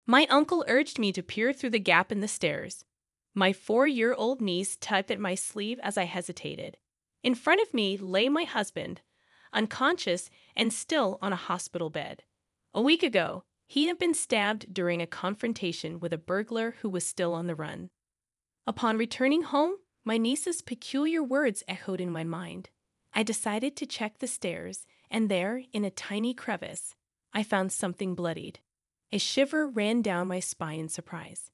My uncle urged me to peer through the gap in the stairs. My 4-year-old niece tugged at my sleeve as I hesitated. In front of me lay my husband, unconscious and still on a hospital bed. A week ago, he had been stabbed during a confrontation with a burglar who was still on the run. Upon returning home, my niece's peculiar words echoed in my mind. I decided to check the stairs, and there, in a tiny crevice, I found something bloodied. A shiver ran down my spine in surprise.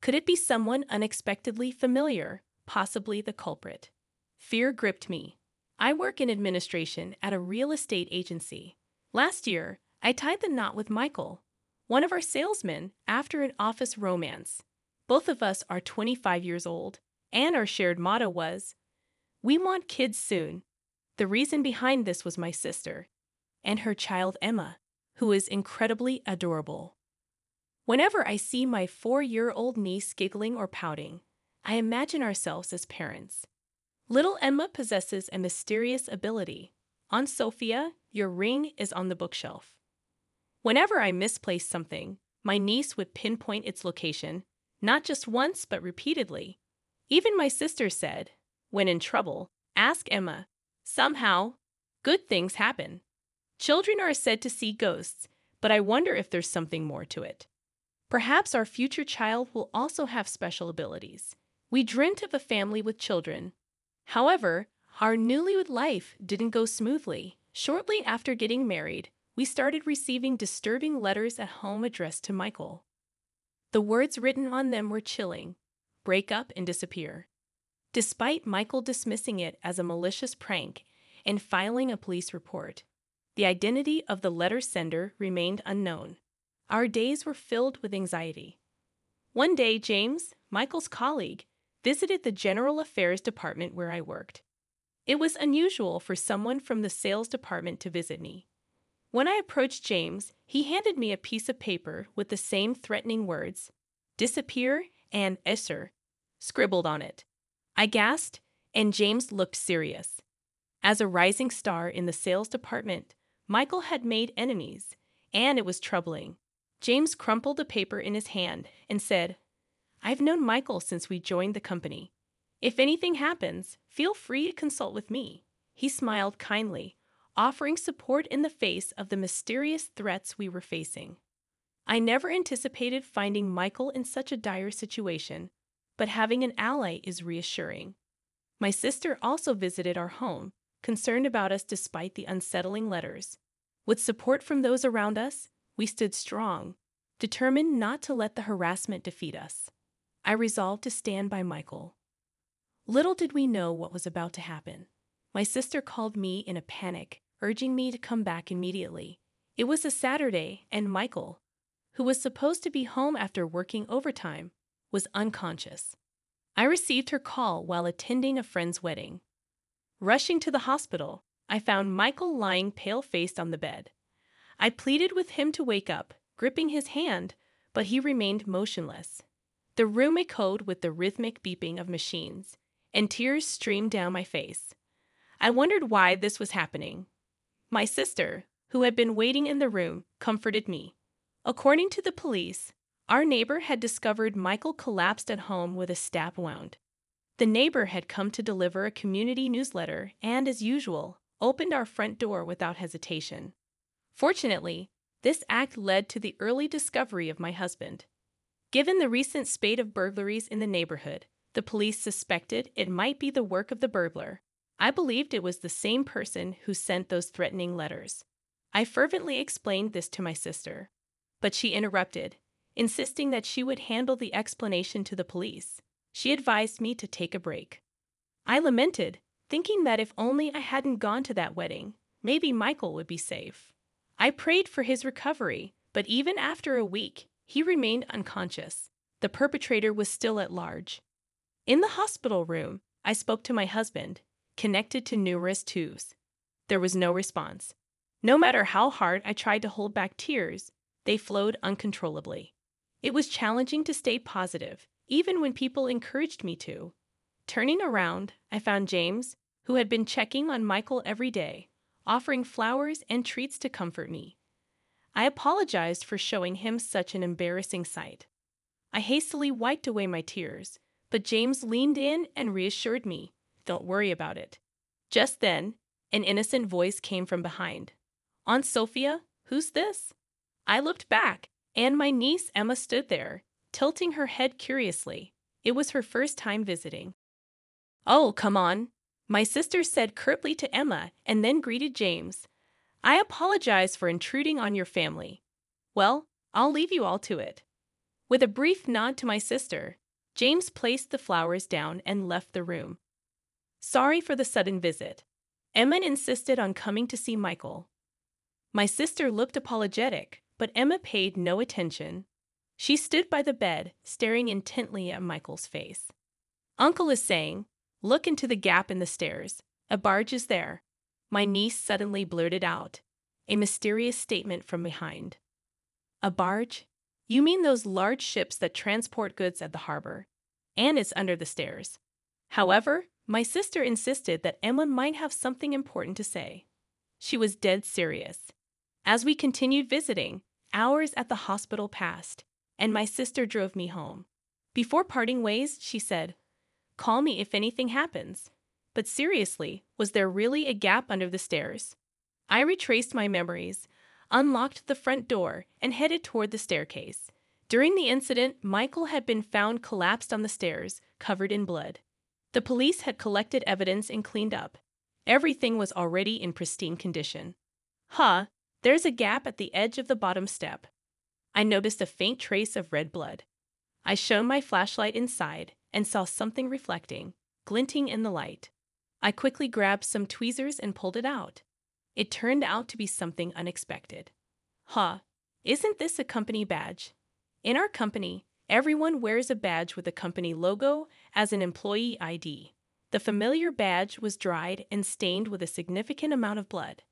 Could it be someone unexpectedly familiar, possibly the culprit? Fear gripped me. I work in administration at a real estate agency. Last year, I tied the knot with Michael, one of our salesmen, after an office romance. Both of us are 25 years old, and our shared motto was, "We want kids soon." The reason behind this was my sister, and her child Emma, who is incredibly adorable. Whenever I see my 4-year-old niece giggling or pouting, I imagine ourselves as parents. Little Emma possesses a mysterious ability. Aunt Sophia, your ring is on the bookshelf. Whenever I misplaced something, my niece would pinpoint its location, not just once but repeatedly. Even my sister said, when in trouble, ask Emma. Somehow, good things happen. Children are said to see ghosts, but I wonder if there's something more to it. Perhaps our future child will also have special abilities. We dreamt of a family with children. However, our newlywed life didn't go smoothly. Shortly after getting married, we started receiving disturbing letters at home addressed to Michael. The words written on them were chilling: break up and disappear. Despite Michael dismissing it as a malicious prank and filing a police report, the identity of the letter sender remained unknown. Our days were filled with anxiety. One day, James, Michael's colleague, visited the General Affairs Department where I worked. It was unusual for someone from the sales department to visit me. When I approached James, he handed me a piece of paper with the same threatening words, "disappear" and "esser," scribbled on it. I gasped, and James looked serious. As a rising star in the sales department, Michael had made enemies, and it was troubling. James crumpled the paper in his hand and said, "I've known Michael since we joined the company. If anything happens, feel free to consult with me." He smiled kindly, offering support in the face of the mysterious threats we were facing. I never anticipated finding Michael in such a dire situation, but having an ally is reassuring. My sister also visited our home, concerned about us despite the unsettling letters. With support from those around us, we stood strong, determined not to let the harassment defeat us. I resolved to stand by Michael. Little did we know what was about to happen. My sister called me in a panic, urging me to come back immediately. It was a Saturday, and Michael, who was supposed to be home after working overtime, was unconscious. I received her call while attending a friend's wedding. Rushing to the hospital, I found Michael lying pale-faced on the bed. I pleaded with him to wake up, gripping his hand, but he remained motionless. The room echoed with the rhythmic beeping of machines, and tears streamed down my face. I wondered why this was happening. My sister, who had been waiting in the room, comforted me. According to the police, our neighbor had discovered Michael collapsed at home with a stab wound. The neighbor had come to deliver a community newsletter and, as usual, opened our front door without hesitation. Fortunately, this act led to the early discovery of my husband. Given the recent spate of burglaries in the neighborhood, the police suspected it might be the work of the burglar. I believed it was the same person who sent those threatening letters. I fervently explained this to my sister, but she interrupted, insisting that she would handle the explanation to the police. She advised me to take a break. I lamented, thinking that if only I hadn't gone to that wedding, maybe Michael would be safe. I prayed for his recovery, but even after a week, he remained unconscious. The perpetrator was still at large. In the hospital room, I spoke to my husband, connected to numerous tubes. There was no response. No matter how hard I tried to hold back tears, they flowed uncontrollably. It was challenging to stay positive, even when people encouraged me to. Turning around, I found James, who had been checking on Michael every day, offering flowers and treats to comfort me. I apologized for showing him such an embarrassing sight. I hastily wiped away my tears, but James leaned in and reassured me, "Don't worry about it." Just then, an innocent voice came from behind. "Aunt Sophia, who's this?" I looked back, and my niece Emma stood there, tilting her head curiously. It was her first time visiting. "Oh, come on," my sister said curtly to Emma and then greeted James. "I apologize for intruding on your family. Well, I'll leave you all to it." With a brief nod to my sister, James placed the flowers down and left the room. Sorry for the sudden visit. Emma insisted on coming to see Michael. My sister looked apologetic, but Emma paid no attention. She stood by the bed, staring intently at Michael's face. "Uncle is saying, look into the gap in the stairs. A barge is there," my niece suddenly blurted out, a mysterious statement from behind. "A barge? You mean those large ships that transport goods at the harbor? And it's under the stairs." However, my sister insisted that Emma might have something important to say. She was dead serious. As we continued visiting, hours at the hospital passed, and my sister drove me home. Before parting ways, she said, "Call me if anything happens." But seriously, was there really a gap under the stairs? I retraced my memories, unlocked the front door, and headed toward the staircase. During the incident, Michael had been found collapsed on the stairs, covered in blood. The police had collected evidence and cleaned up. Everything was already in pristine condition. There's a gap at the edge of the bottom step. I noticed a faint trace of red blood. I shone my flashlight inside and saw something reflecting, glinting in the light. I quickly grabbed some tweezers and pulled it out. It turned out to be something unexpected. Isn't this a company badge? In our company, everyone wears a badge with a company logo as an employee ID. The familiar badge was dried and stained with a significant amount of blood.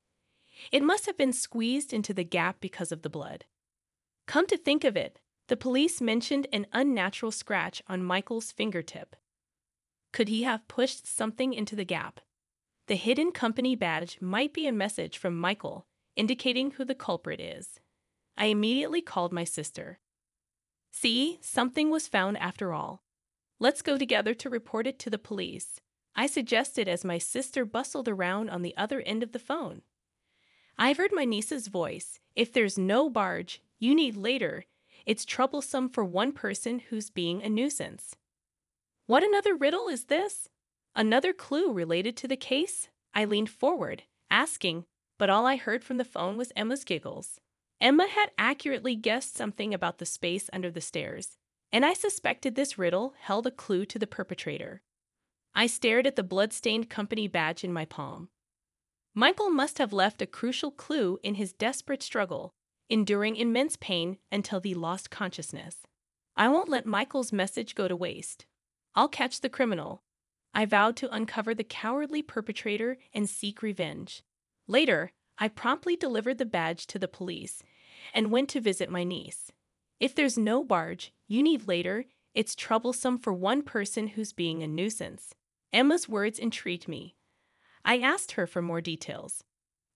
It must have been squeezed into the gap because of the blood. Come to think of it, the police mentioned an unnatural scratch on Michael's fingertip. Could he have pushed something into the gap? The hidden company badge might be a message from Michael, indicating who the culprit is. I immediately called my sister. "See, something was found after all. Let's go together to report it to the police," I suggested as my sister bustled around on the other end of the phone. I heard my niece's voice. "If there's no barge, you need later. It's troublesome for one person who's being a nuisance." What another riddle is this? Another clue related to the case? I leaned forward, asking, but all I heard from the phone was Emma's giggles. Emma had accurately guessed something about the space under the stairs, and I suspected this riddle held a clue to the perpetrator. I stared at the blood-stained company badge in my palm. Michael must have left a crucial clue in his desperate struggle, enduring immense pain until he lost consciousness. I won't let Michael's message go to waste. I'll catch the criminal. I vowed to uncover the cowardly perpetrator and seek revenge. Later, I promptly delivered the badge to the police and went to visit my niece. If there's no barge, you need later. It's troublesome for one person who's being a nuisance. Emma's words intrigued me. I asked her for more details.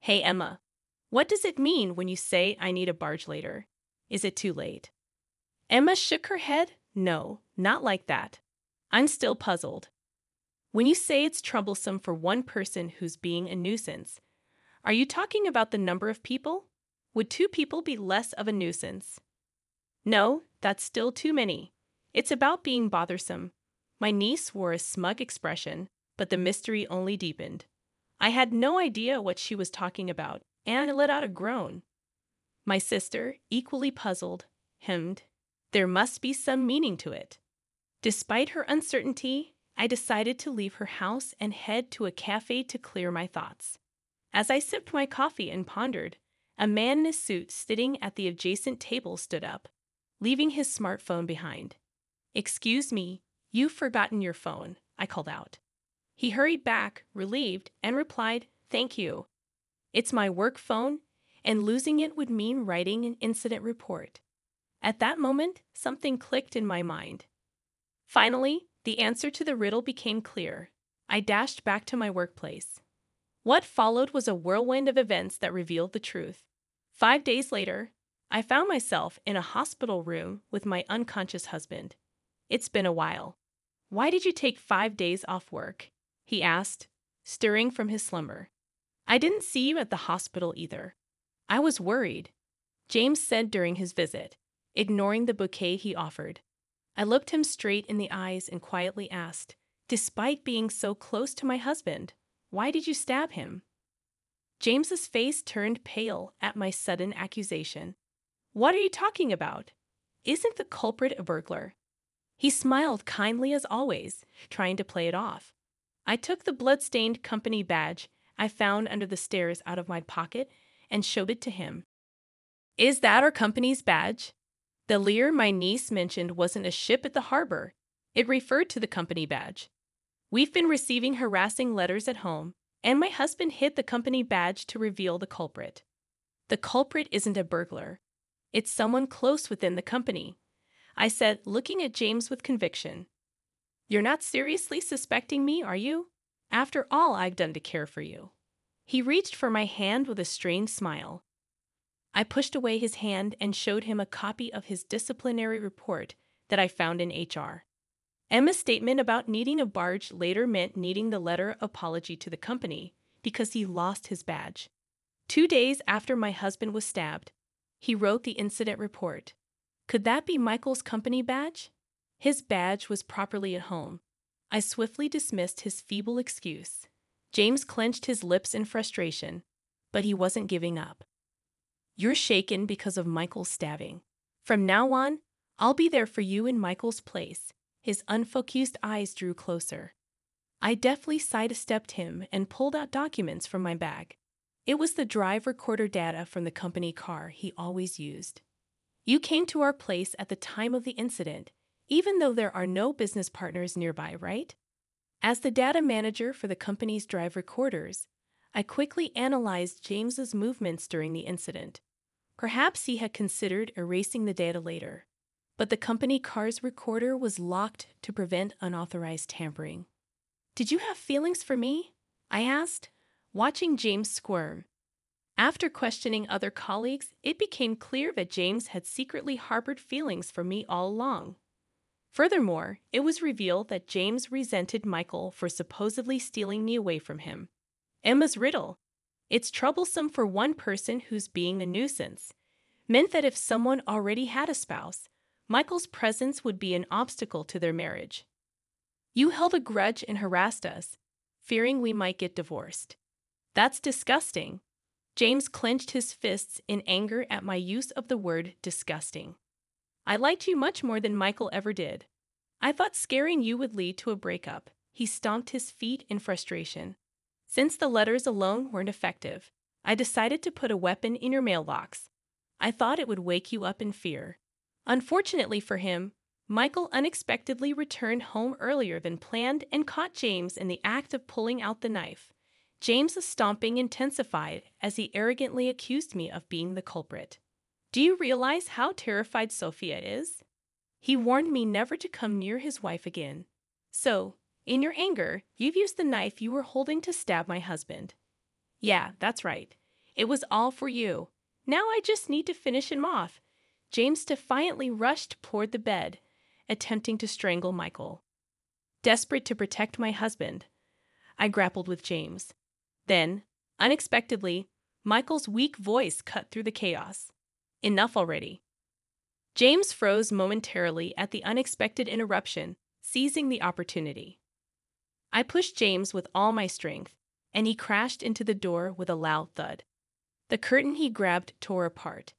"Hey, Emma, what does it mean when you say I need a barge later? Is it too late?" Emma shook her head. "No, not like that. I'm still puzzled. When you say it's troublesome for one person who's being a nuisance, are you talking about the number of people? Would 2 people be less of a nuisance?" "No, that's still too many. It's about being bothersome." My niece wore a smug expression, but the mystery only deepened. I had no idea what she was talking about, and I let out a groan. My sister, equally puzzled, hemmed, "There must be some meaning to it." Despite her uncertainty, I decided to leave her house and head to a cafe to clear my thoughts. As I sipped my coffee and pondered, a man in a suit sitting at the adjacent table stood up, leaving his smartphone behind. "Excuse me, you've forgotten your phone," I called out. He hurried back, relieved, and replied, "Thank you. It's my work phone, and losing it would mean writing an incident report." At that moment, something clicked in my mind. Finally, the answer to the riddle became clear. I dashed back to my workplace. What followed was a whirlwind of events that revealed the truth. 5 days later, I found myself in a hospital room with my unconscious husband. It's been a while. Why did you take 5 days off work? He asked, stirring from his slumber. I didn't see you at the hospital either. I was worried, James said during his visit, ignoring the bouquet he offered. I looked him straight in the eyes and quietly asked, despite being so close to my husband, why did you stab him? James's face turned pale at my sudden accusation. What are you talking about? Isn't the culprit a burglar? He smiled kindly as always, trying to play it off. I took the blood-stained company badge I found under the stairs out of my pocket and showed it to him. Is that our company's badge? The leer my niece mentioned wasn't a ship at the harbor. It referred to the company badge. We've been receiving harassing letters at home, and my husband hid the company badge to reveal the culprit. The culprit isn't a burglar. It's someone close within the company, I said, looking at James with conviction. You're not seriously suspecting me, are you? After all I've done to care for you. He reached for my hand with a strained smile. I pushed away his hand and showed him a copy of his disciplinary report that I found in HR. Emma's statement about needing a barge later meant needing the letter of apology to the company because he lost his badge. 2 days after my husband was stabbed, he wrote the incident report. Could that be Michael's company badge? His badge was properly at home. I swiftly dismissed his feeble excuse. James clenched his lips in frustration, but he wasn't giving up. You're shaken because of Michael's stabbing. From now on, I'll be there for you in Michael's place. His unfocused eyes drew closer. I deftly sidestepped him and pulled out documents from my bag. It was the drive recorder data from the company car he always used. You came to our place at the time of the incident, even though there are no business partners nearby, right? As the data manager for the company's drive recorders, I quickly analyzed James's movements during the incident. Perhaps he had considered erasing the data later, but the company car's recorder was locked to prevent unauthorized tampering. Did you have feelings for me? I asked, watching James squirm. After questioning other colleagues, it became clear that James had secretly harbored feelings for me all along. Furthermore, it was revealed that James resented Michael for supposedly stealing me away from him. Emma's riddle, it's troublesome for one person who's being a nuisance, meant that if someone already had a spouse, Michael's presence would be an obstacle to their marriage. You held a grudge and harassed us, fearing we might get divorced. That's disgusting. James clenched his fists in anger at my use of the word disgusting. I liked you much more than Michael ever did. I thought scaring you would lead to a breakup. He stomped his feet in frustration. Since the letters alone weren't effective, I decided to put a weapon in your mailbox. I thought it would wake you up in fear. Unfortunately for him, Michael unexpectedly returned home earlier than planned and caught James in the act of pulling out the knife. James's stomping intensified as he arrogantly accused me of being the culprit. Do you realize how terrified Sophia is? He warned me never to come near his wife again. So, in your anger, you've used the knife you were holding to stab my husband. Yeah, that's right. It was all for you. Now I just need to finish him off. James defiantly rushed toward the bed, attempting to strangle Michael. Desperate to protect my husband, I grappled with James. Then, unexpectedly, Michael's weak voice cut through the chaos. Enough already. James froze momentarily at the unexpected interruption, seizing the opportunity. I pushed James with all my strength, and he crashed into the door with a loud thud. The curtain he grabbed tore apart,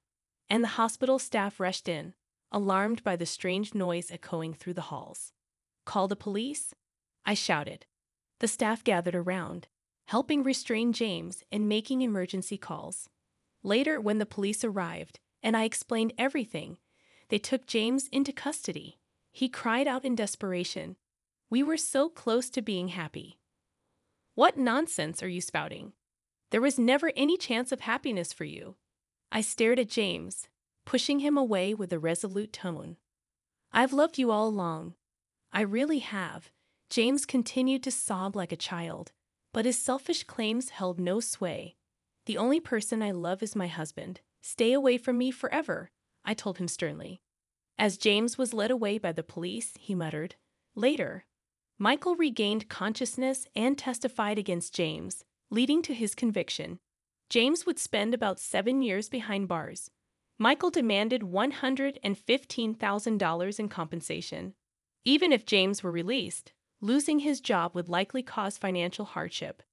and the hospital staff rushed in, alarmed by the strange noise echoing through the halls. Call the police? I shouted. The staff gathered around, helping restrain James and making emergency calls. Later, when the police arrived, and I explained everything, they took James into custody. He cried out in desperation. We were so close to being happy. What nonsense are you spouting? There was never any chance of happiness for you. I stared at James, pushing him away with a resolute tone. I've loved you all along. I really have. James continued to sob like a child, but his selfish claims held no sway. The only person I love is my husband, Stay away from me forever, I told him sternly. As James was led away by the police, he muttered. Later, Michael regained consciousness and testified against James, leading to his conviction. James would spend about 7 years behind bars. Michael demanded $115,000 in compensation. Even if James were released, losing his job would likely cause financial hardship.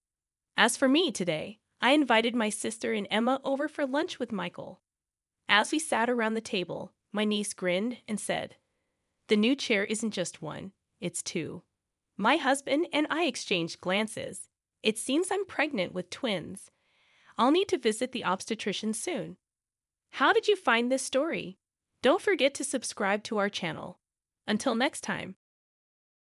As for me today, I invited my sister and Emma over for lunch with Michael. As we sat around the table, my niece grinned and said, "The new chair isn't just one, it's two." My husband and I exchanged glances. It seems I'm pregnant with twins. I'll need to visit the obstetrician soon. How did you find this story? Don't forget to subscribe to our channel. Until next time.